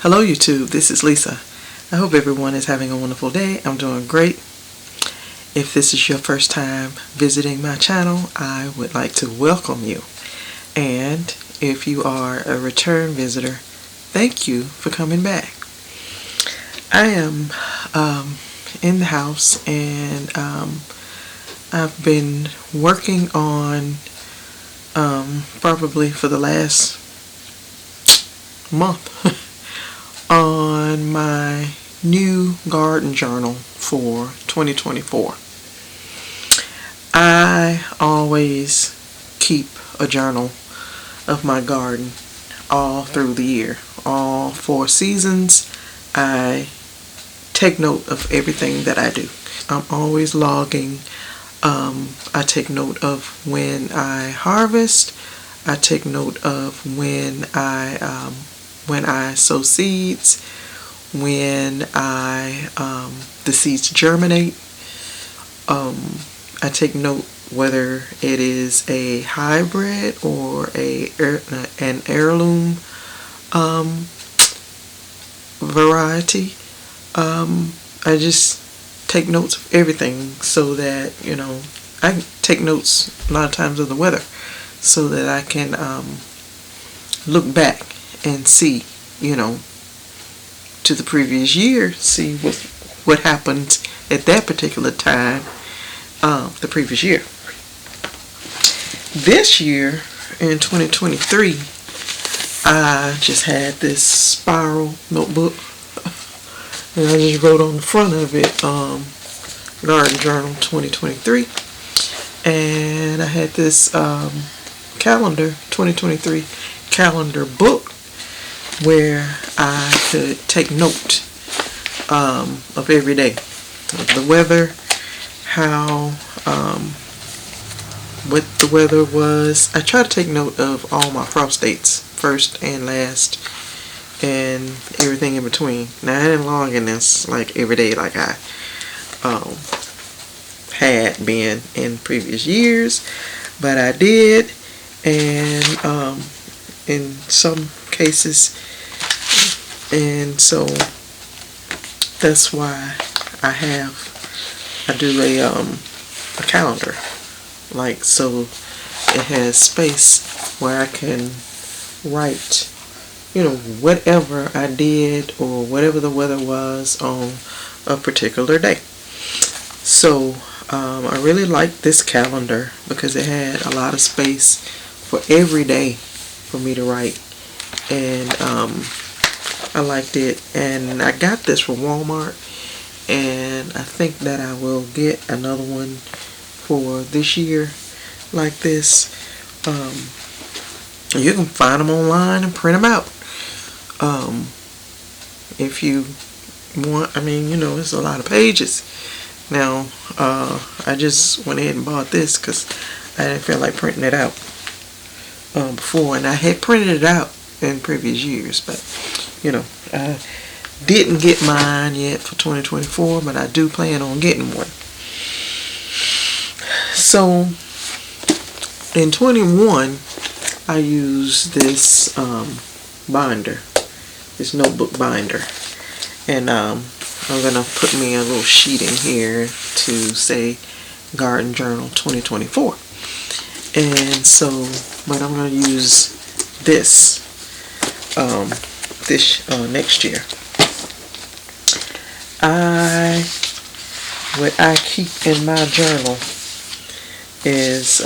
Hello YouTube, this is Lisa. I hope everyone is having a wonderful day. I'm doing great. If this is your first time visiting my channel, I would like to welcome you. And if you are a return visitor, thank you for coming back. I am in the house and I've been working on probably for the last month on my new garden journal for 2024. I always keep a journal of my garden all through the year. All 4 seasons, I take note of everything that I do. I'm always logging. I take note of when I harvest. I take note of when I sow seeds, when the seeds germinate. I take note whether it is a hybrid or an heirloom variety. I just take notes of everything so that, I take notes a lot of times of the weather so that I can look back and see, to the previous year, see what happened at that particular time, the previous year. This year, in 2023, I just had this spiral notebook, and I just wrote on the front of it, Garden Journal 2023, and I had this calendar, 2023 calendar book, where I could take note of every day, of the weather, how, what the weather was. I try to take note of all my frost dates, first and last, and everything in between. Now, I didn't log in this like every day like I had been in previous years, but I did, and in some cases, and so that's why I do a calendar, like, so it has space where I can write, whatever I did or whatever the weather was on a particular day. So I really liked this calendar because it had a lot of space for every day for me to write, and I liked it. And I got this from Walmart, and I think that I will get another one for this year like this. You can find them online and print them out if you want. It's a lot of pages. Now, I just went ahead and bought this because I didn't feel like printing it out before, and I had printed it out in previous years, but I didn't get mine yet for 2024, but I do plan on getting one. So in 21, I used this binder, this notebook binder, and I'm gonna put me a little sheet in here to say Garden Journal 2024. And so, but I'm gonna use this next year. What I keep in my journal is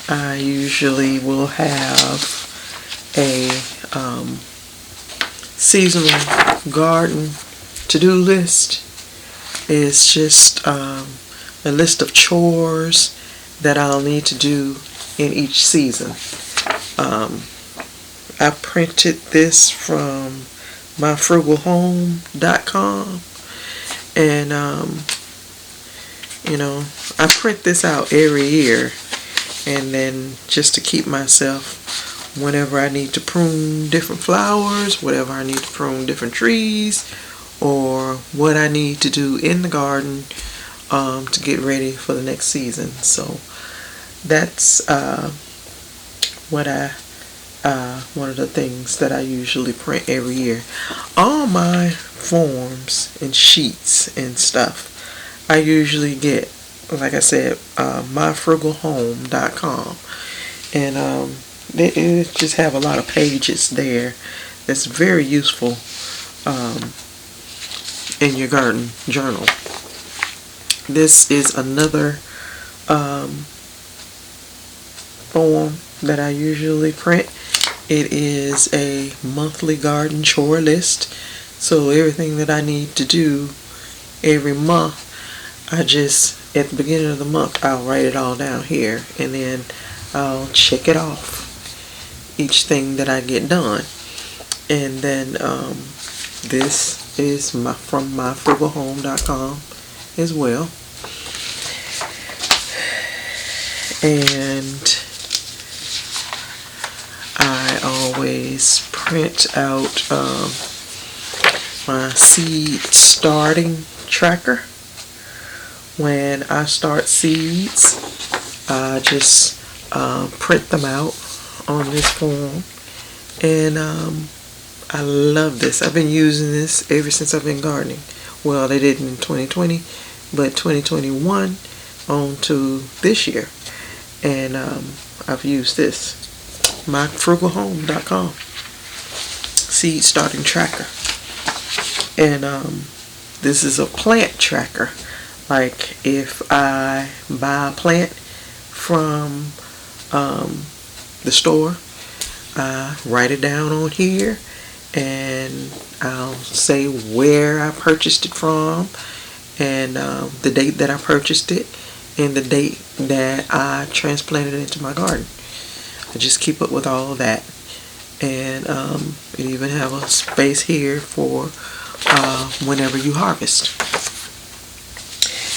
I usually will have a seasonal garden to-do list. It's just a list of chores that I'll need to do in each season. I printed this from myfrugalhome.com, and I print this out every year, and then just to keep myself, whenever I need to prune different flowers, whatever I need to prune different trees, or what I need to do in the garden to get ready for the next season. So that's what I one of the things that I usually print every year. All my forms and sheets and stuff I usually get, like I said, myfrugalhome.com, and they just have a lot of pages there that's very useful in your garden journal. This is another form that I usually print. It is a monthly garden chore list. So everything that I need to do every month, I just, at the beginning of the month, I'll write it all down here, and then I'll check it off, each thing that I get done. And then this is from myfrugalhome.com as well. And I always print out my seed starting tracker. When I start seeds, I just print them out on this form, and I love this. I've been using this ever since I've been gardening. Well, they did in 2020, but 2021 on to this year, and I've used this. myfrugalhome.com seed starting tracker, and this is a plant tracker. Like if I buy a plant from the store, I write it down on here, and I'll say where I purchased it from, and the date that I purchased it, and the date that I transplanted it into my garden. I just keep up with all of that. And it even have a space here for whenever you harvest.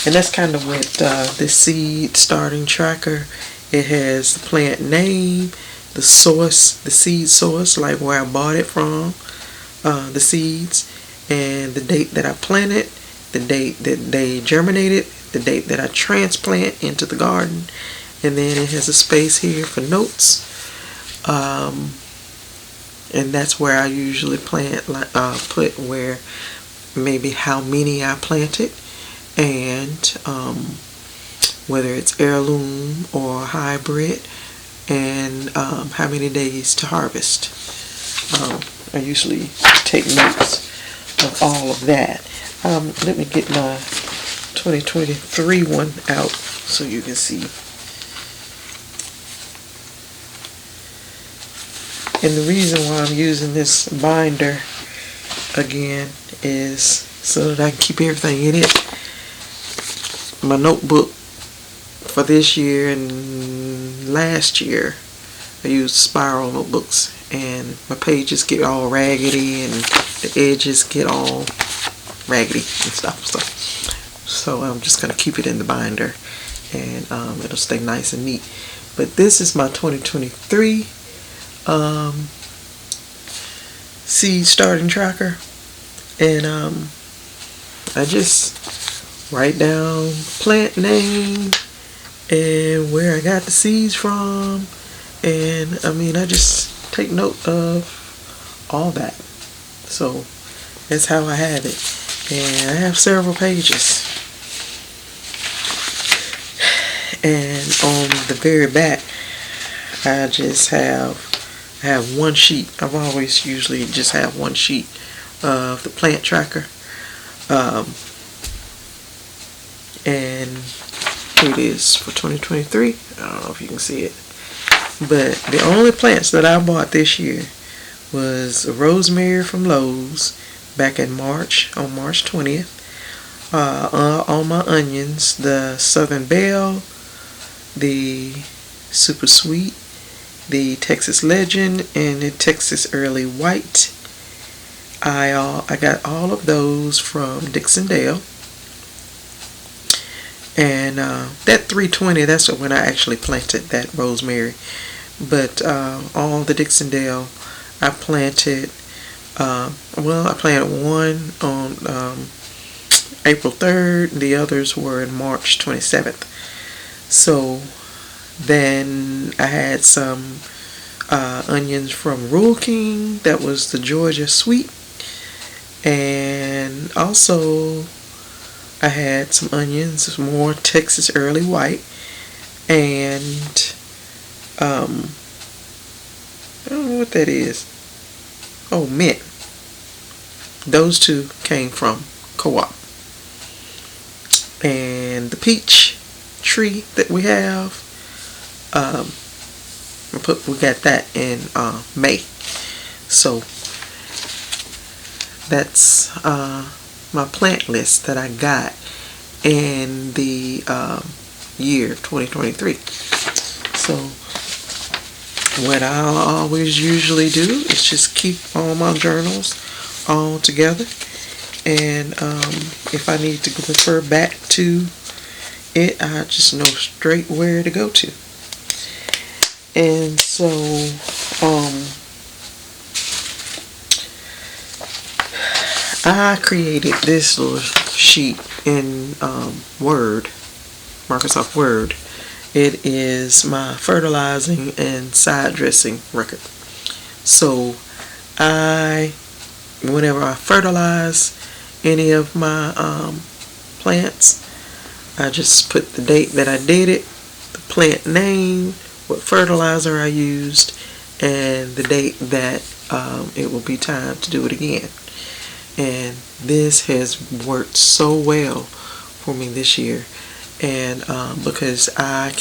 And that's kind of what this seed starting tracker, it has the plant name, the source, the seed source, like where I bought it from, the seeds, and the date that I planted, the date that they germinated, the date that I transplant into the garden, and then it has a space here for notes, and that's where I usually plant, put where maybe how many I planted, and whether it's heirloom or hybrid, and how many days to harvest. I usually take notes of all of that. Let me get my 2023 one out so you can see. And the reason why I'm using this binder again is so that I can keep everything in it. My notebook for this year and last year, I used spiral notebooks, and my pages get all raggedy and the edges get all raggedy and stuff. So I'm just going to keep it in the binder, and it'll stay nice and neat. But this is my 2023 seed starting tracker, and I just write down plant name and where I got the seeds from, and I just take note of all that. So that's how I have it, and I have several pages. And on the very back, I just have one sheet. I've always usually just have one sheet of the plant tracker, and here it is for 2023. I don't know if you can see it, but the only plants that I bought this year was rosemary from Lowe's back in March, on March 20th. All my onions, the Southern Belle, the Super Sweet, the Texas Legend, and the Texas Early White. I got all of those from Dixondale. And that 320, that's when I actually planted that rosemary. But all the Dixondale, I planted, I planted one on April 3rd. The others were in March 27th. So Then I had some onions from Rule King. That was the Georgia Sweet. And also I had some onions, some more Texas Early White. And I don't know what that is. Oh, mint. Those two came from Co-op. And the peach tree that we have, we got that in May. So that's my plant list that I got in the year 2023. So what I always usually do is just keep all my journals all together, and if I need to refer back to it, I just know straight where to go to. And so I created this little sheet in Microsoft Word. It is my fertilizing and side dressing record. So whenever I fertilize any of my plants, I just put the date that I did it, the plant name, what fertilizer I used, and the date that it will be time to do it again. And this has worked so well for me this year. And because I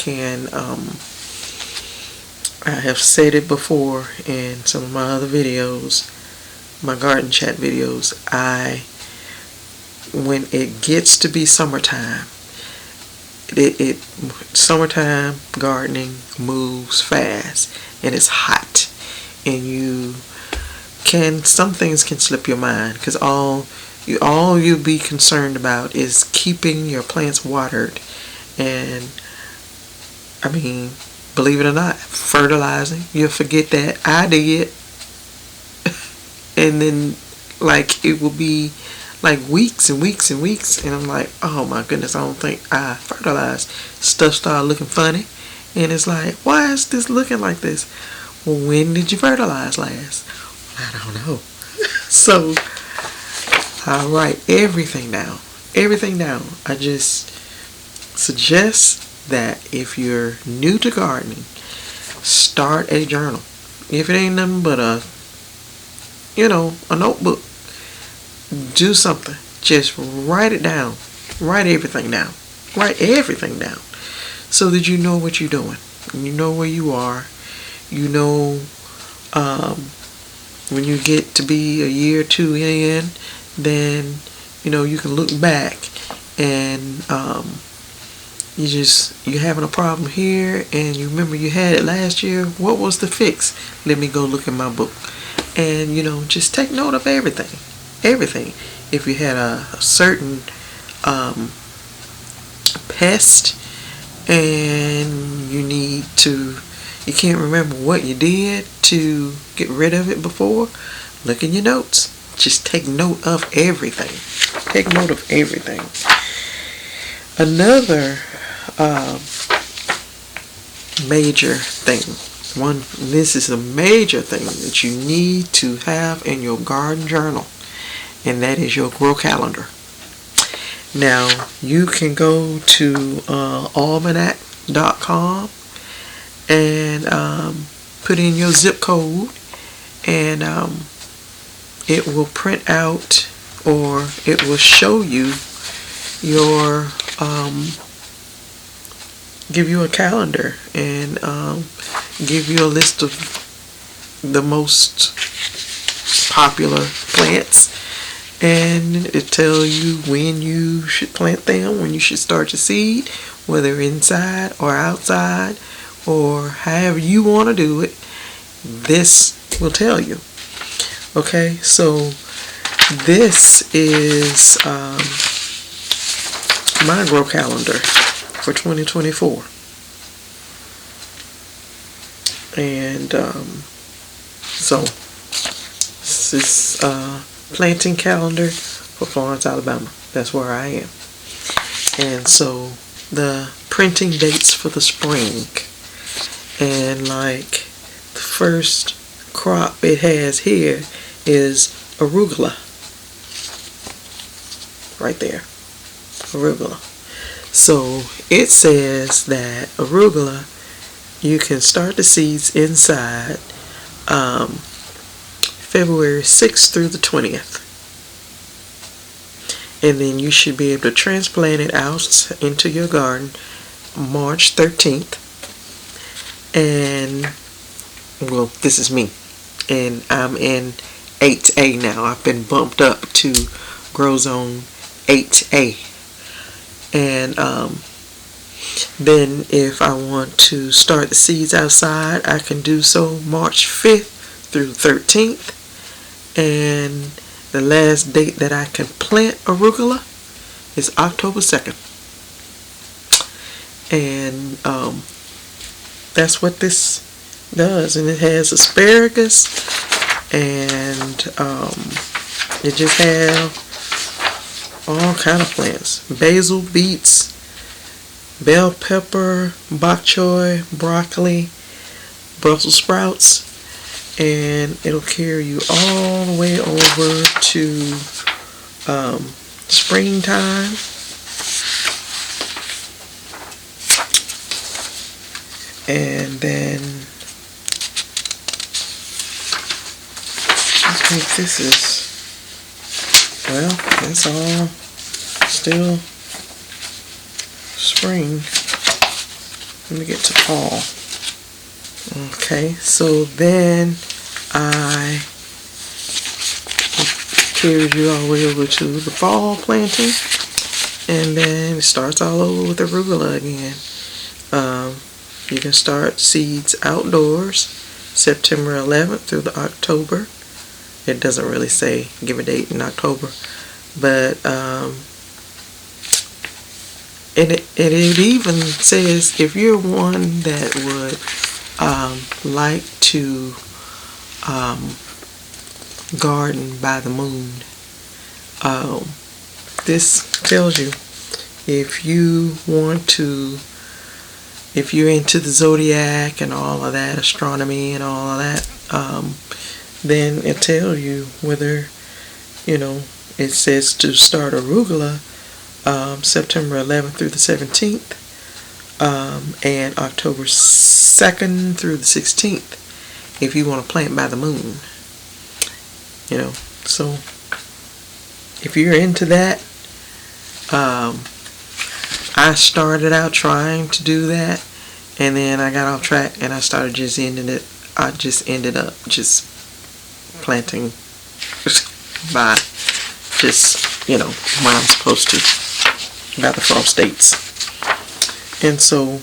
have said it before in some of my other videos, my garden chat videos, when it gets to be summertime, summertime gardening moves fast, and it's hot, and some things can slip your mind, because all you'll be concerned about is keeping your plants watered. And I mean, believe it or not, fertilizing, you'll forget that. I did. And then it will be like weeks and weeks and weeks, and I'm like, oh my goodness, I don't think I fertilized. Stuff started looking funny, and it's like, why is this looking like this? Well, when did you fertilize last? I don't know. So I write everything down. I just suggest that if you're new to gardening, start a journal. If it ain't nothing but a notebook, do something. Just write it down. Write everything down, so that you know what you're doing. You know where you are. You know when you get to be a year or two in, then you can look back, and you're having a problem here, and you remember you had it last year. What was the fix? Let me go look in my book. And just take note of everything. If you had a certain pest, and you can't remember what you did to get rid of it before, look in your notes. Just take note of everything. Another major thing. This is a major thing that you need to have in your garden journal, and that is your grow calendar. Now, you can go to almanac.com and put in your zip code, and it will print out, or it will show you your give you a calendar, and give you a list of the most popular plants, and it tells you when you should plant them, when you should start to seed, whether inside or outside, or however you want to do it. This will tell you. Okay, so this is my grow calendar for 2024. And so this is planting calendar for Florence, Alabama. That's where I am. And so the printing dates for the spring And like the first crop it has here is arugula. Right there. Arugula. So it says that arugula, you can start the seeds inside February 6th through the 20th. And then you should be able to transplant it out into your garden March 13th. And, well, this is me. And I'm in 8A now. I've been bumped up to Grow Zone 8A. And then if I want to start the seeds outside, I can do so March 5th through 13th. And the last date that I can plant arugula is October 2nd. And that's what this does. And it has asparagus, and it just have all kind of plants. Basil, beets, bell pepper, bok choy, broccoli, Brussels sprouts. And it'll carry you all the way over to springtime. And then I think this is, well, it's all still spring. Let me get to fall. Okay, so then I carried you all the way over to the fall planting, and then it starts all over with arugula again. You can start seeds outdoors September 11th through the October. It doesn't really say, give a date in October, but it even says if you're one that would like to garden by the moon, this tells you if you want to, if you're into the zodiac and all of that, astronomy and all of that, then it tells you whether, you know, it says to start arugula September 11th through the 17th, and October 2nd through the 16th if you want to plant by the moon. You know, so if you're into that, I started out trying to do that, and then I got off track and I started just ending it. I just ended up just planting by just, you know, when I'm supposed to, by the frost dates. And so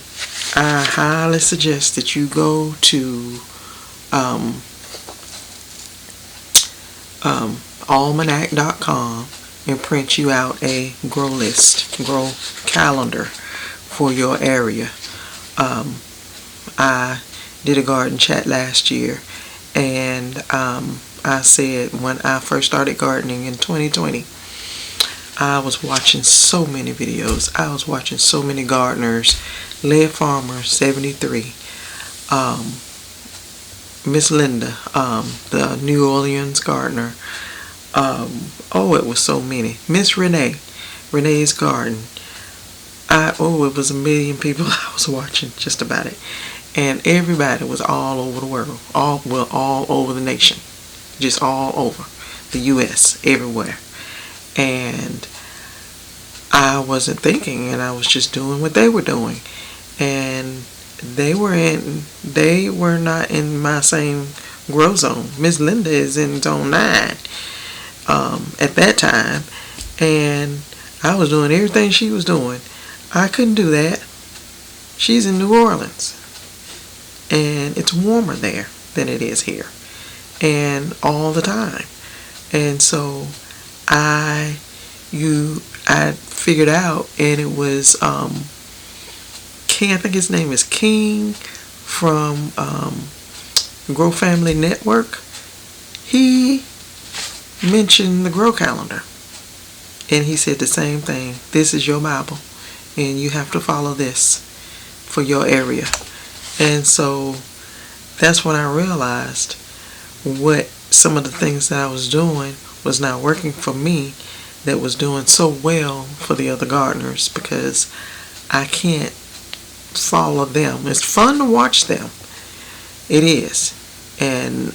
I highly suggest that you go to almanac.com and print you out a grow list, grow calendar for your area. I did a garden chat last year, and I said when I first started gardening in 2020, I was watching so many videos. I was watching so many gardeners. Lead Farmer 73, Miss Linda, the New Orleans gardener. Oh, it was so many. Miss Renee, Renee's Garden. It was a million people I was watching, just about it. And everybody was all over the world, all over the nation, just all over the U.S., everywhere. And I wasn't thinking, and I was just doing what they were doing. And they were not in my same grow zone. Miss Linda is in zone 9 at that time, and I was doing everything she was doing. I couldn't do that. She's in New Orleans, and it's warmer there than it is here, and all the time. And so I figured out, and it was King, I think his name is King from Grow Family Network. He mentioned the Grow Calendar, and he said the same thing. This is your Bible, and you have to follow this for your area. And so that's when I realized what some of the things that I was doing was not working for me, that was doing so well for the other gardeners, because I can't follow them. It's fun to watch them. It is. And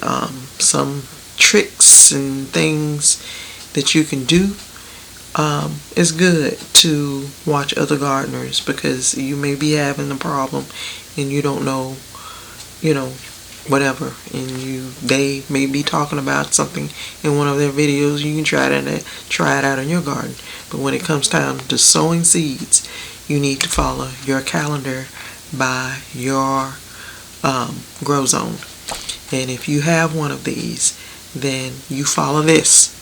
some tricks and things that you can do, it's good to watch other gardeners, because you may be having a problem and you don't know, whatever, and they may be talking about something in one of their videos. You can try it out in your garden. But when it comes time to sowing seeds, you need to follow your calendar by your grow zone. And if you have one of these, then you follow this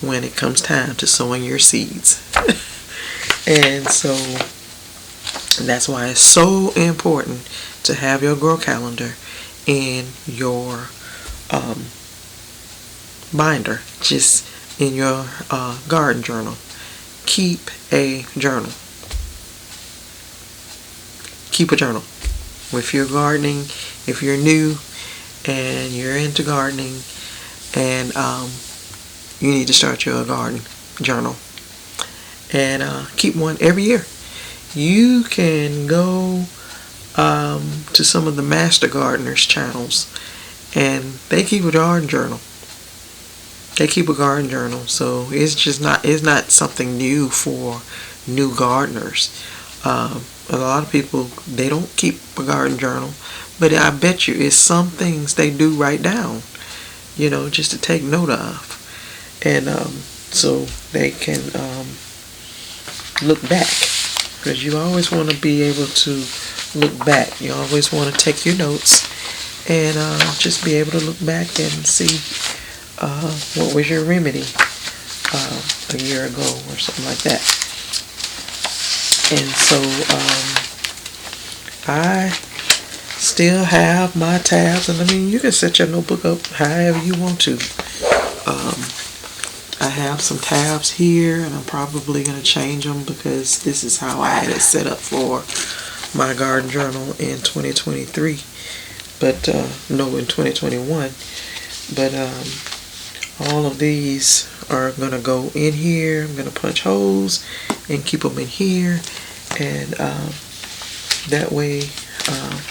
when it comes time to sowing your seeds. And so that's why it's so important to have your grow calendar in your binder, just in your garden journal. Keep a journal. Keep a journal. If you're gardening, if you're new and you're into gardening, and you need to start your garden journal, and keep one every year. You can go to some of the master gardeners channels, and they keep a garden journal. They keep a garden journal, so it's not something new for new gardeners. A lot of people, they don't keep a garden journal, but I bet you it's some things they do write down, just to take note of, and so they can look back, because you always want to be able to look back. You always want to take your notes and just be able to look back and see what was your remedy a year ago or something like that. And so I still have my tabs, and you can set your notebook up however you want to. I have some tabs here, and I'm probably going to change them, because this is how I had it set up for my garden journal in 2023, but no, in 2021. But all of these are going to go in here. I'm going to punch holes and keep them in here, and that way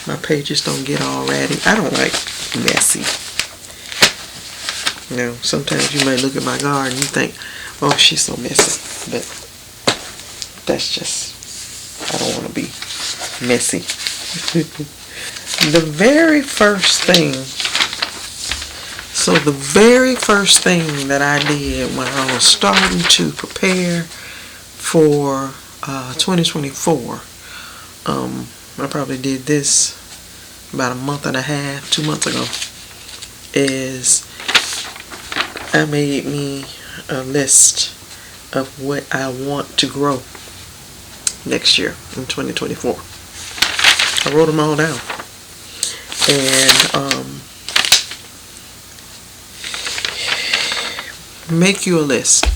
my pages don't get all ratty. I don't like messy. Sometimes you might look at my garden and you think, oh, she's so messy, but that's just, I don't want to be messy. The very first thing that I did when I was starting to prepare for 2024, I probably did this about a month and a half, 2 months ago, is I made me a list of what I want to grow next year in 2024. I wrote them all down. And make you a list.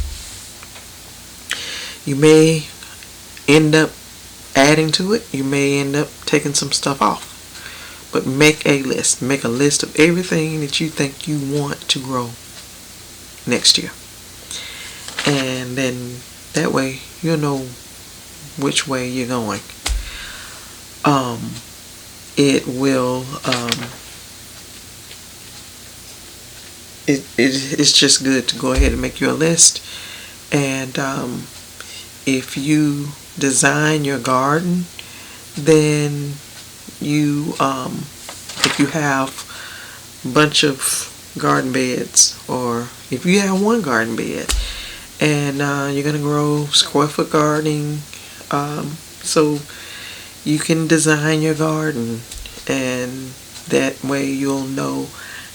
You may end up adding to it. You may end up taking some stuff off. But make a list. Make a list of everything that you think you want to grow next year. And then that way you'll know which way you're going. It will it's just good to go ahead and make you a list. And if you design your garden, then you if you have a bunch of garden beds, or if you have one garden bed and you're gonna grow square foot gardening, so you can design your garden, and that way you'll know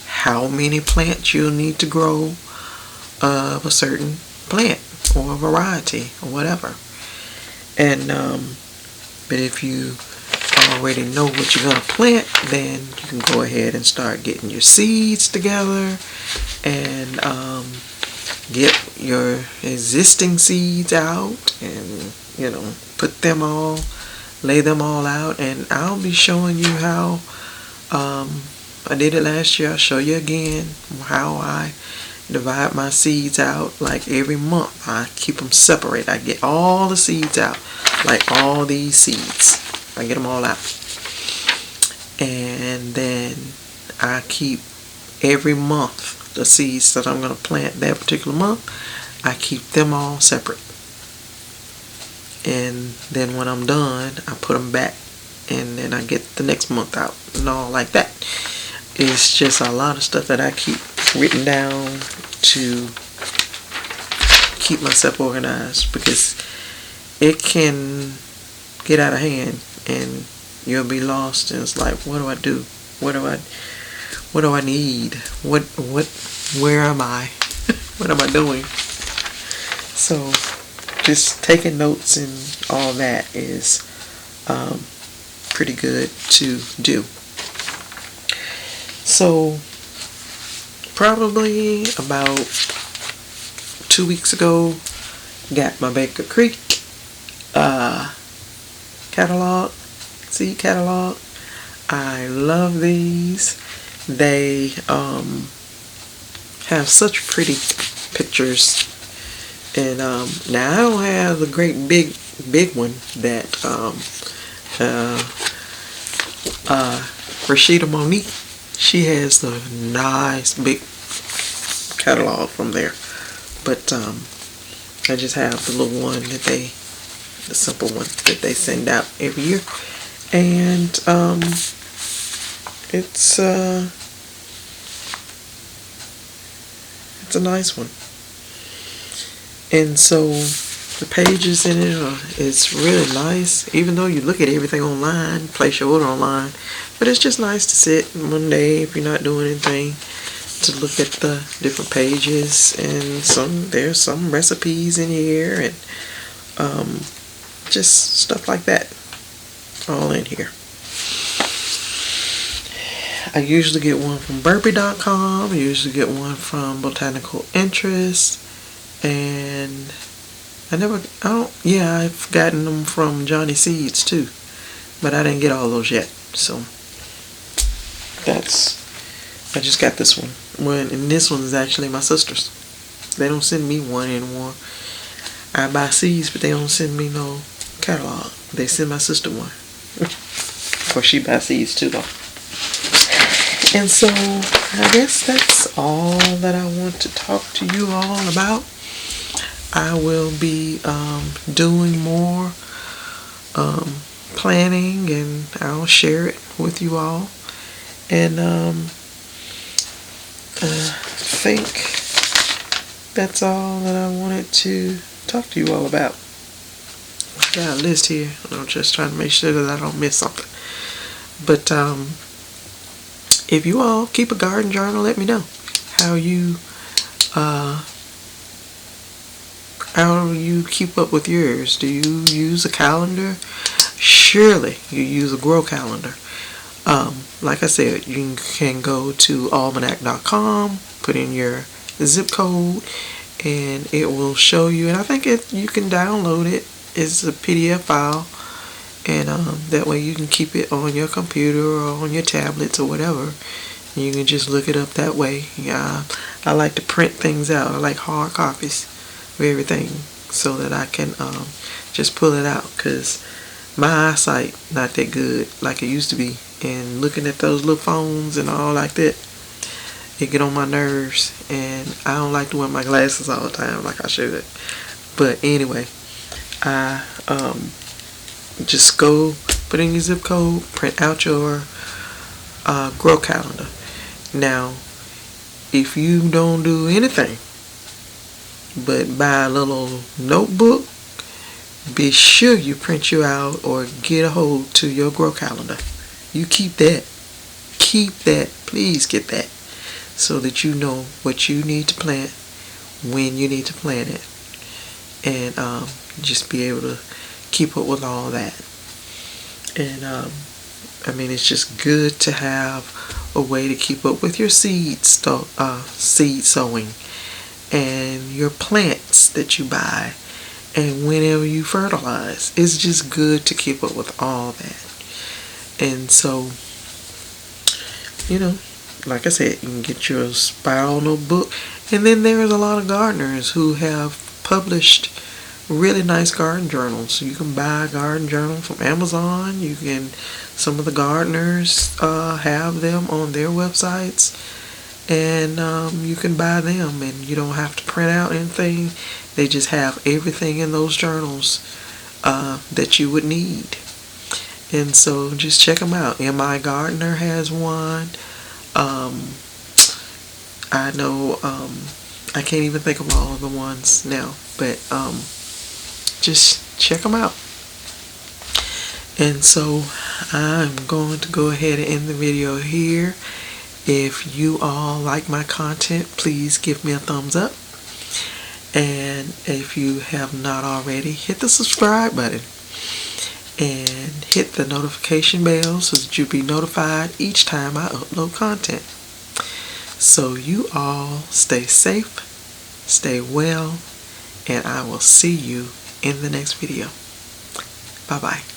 how many plants you'll need to grow of a certain plant or a variety or whatever. And but if you already know what you're going to plant, then you can go ahead and start getting your seeds together, and get your existing seeds out, and put them all lay them all out, and I'll be showing you how I did it last year. I'll show you again how I divide my seeds out. Like every month I keep them separate. I get all the seeds out, like all these seeds, I get them all out, and then I keep every month the seeds that I'm going to plant that particular month, I keep them all separate. And then when I'm done, I put them back, and then I get the next month out, and all like that. It's just a lot of stuff that I keep written down to keep myself organized, because it can get out of hand and you'll be lost, and it's like, what do I do? What do I need? Where am I? What am I doing? So just taking notes and all that is pretty good to do. So probably about 2 weeks ago, got my Baker Creek seed catalog. I love these. They have such pretty pictures. And now I don't have the great big one that Rashida Monique, she has the nice big catalog from there. But I just have the little one that the simple one that they send out every year. And it's a nice one. And so the pages in it is really nice, even though you look at everything online, place your order online. But it's just nice to sit one day if you're not doing anything, to look at the different pages, and there's some recipes in here, and just stuff like that all in here. I usually get one from Burpee.com. I usually get one from Botanical Interest, and I've gotten them from Johnny Seeds too, but I didn't get all those yet. So I just got this one. And this one is actually my sister's. They don't send me one anymore. I buy seeds, but they don't send me no catalog. They send my sister one. Of course, she buys seeds too, though. And so I guess that's all that I want to talk to you all about. I will be doing more planning, and I'll share it with you all. And I think that's all that I wanted to talk to you all about. I got a list here, and I'm just trying to make sure that I don't miss something. But if you all keep a garden journal, let me know how you keep up with yours. Do you use a calendar? Surely you use a grow calendar. Like I said, you can go to almanac.com, put in your zip code, and it will show you. And I think you can download it. It's a PDF file, and that way you can keep it on your computer or on your tablets or whatever. You can just look it up that way. Yeah, I like to print things out. I like hard copies of everything so that I can just pull it out, because my eyesight not that good like it used to be, and looking at those little phones and all like that, it get on my nerves, and I don't like to wear my glasses all the time like I should. But anyway, I just go put in your zip code, print out your grow calendar. Now, if you don't do anything but buy a little notebook, be sure you print you out or get a hold to your grow calendar. You keep that. Keep that. Please get that, so that you know what you need to plant, when you need to plant it, and just be able to keep up with all that. And I mean, it's just good to have a way to keep up with your seed sowing and your plants that you buy, and whenever you fertilize. It's just good to keep up with all that. And so, you know, like I said, you can get your spiral notebook. And then there's a lot of gardeners who have published really nice garden journals. You can buy a garden journal from Amazon. Some of the gardeners have them on their websites, and you can buy them, and you don't have to print out anything. They just have everything in those journals that you would need. And so just check them out. MI Gardener has one. I know, I can't even think of all of the ones now, but just check them out. And so I'm going to go ahead and end the video here. If you all like my content, please give me a thumbs up. And if you have not already, hit the subscribe button and hit the notification bell so that you'll be notified each time I upload content. So you all stay safe, stay well, and I will see you in the next video. Bye-bye.